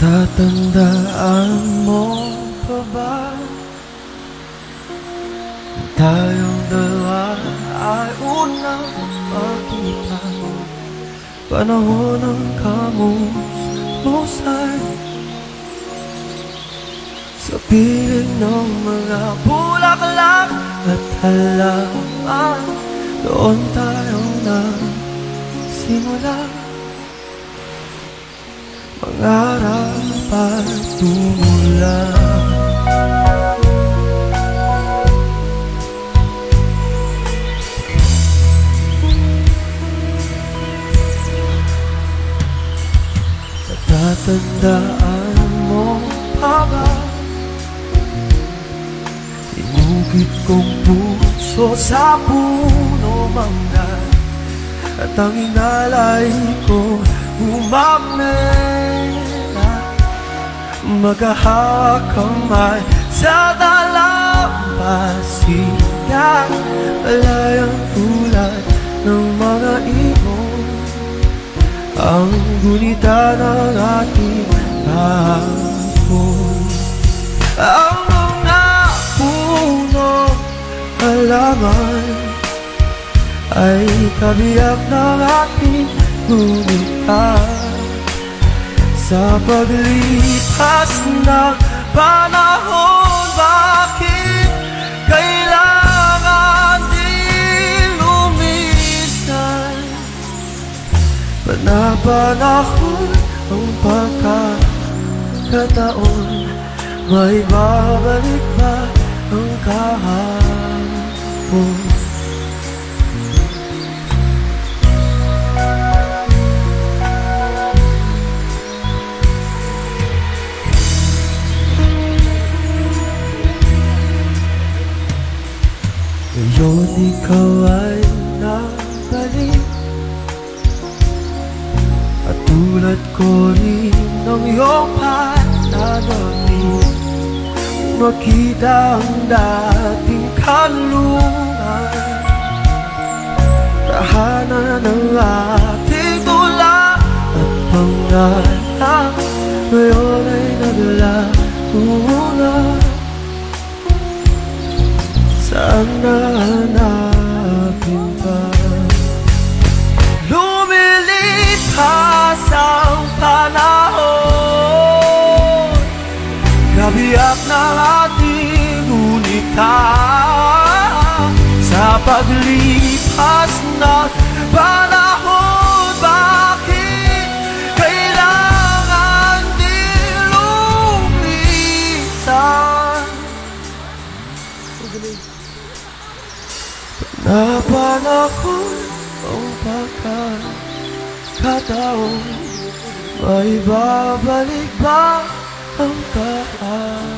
Natatandaan mo pa ba? Tayong dalawa ay unang magkita, panahon ng kamusmusan sa piling ng mga bulaklak at halaman. Doon tayo nagsimula mangarap at tumulong. Natatandaan mo pa ba? Inugit kong puso sa puno mangga, at ang inalay ko umamela. Magkahawak kamay sa dalampasigan, malayang tulad ng mga ibon, ang gunita ng ating hapon. Ang mga puno halaman ay kabiyak ng ating gunita. Sa paglipas ng panahon, bakit kailangan din lumisan? Panapanahon ang pagkakataon, may babalik ba ang kahapon? Ngayon ikaw ay nabalik, at tulad ko rin ng iyong pananamit, makita ang dating kanlungan, tahanan ng ating tula at pangarap. Ngayon ay naglaho na, saan nahanapin pa? Lumilipas ang panahon, kabiyak ng ating gunita. Sa paglipas ng panahon, bakit kailangan din lumisan? Napanahon ang pagkakataon, may babalik ba ang kahapon?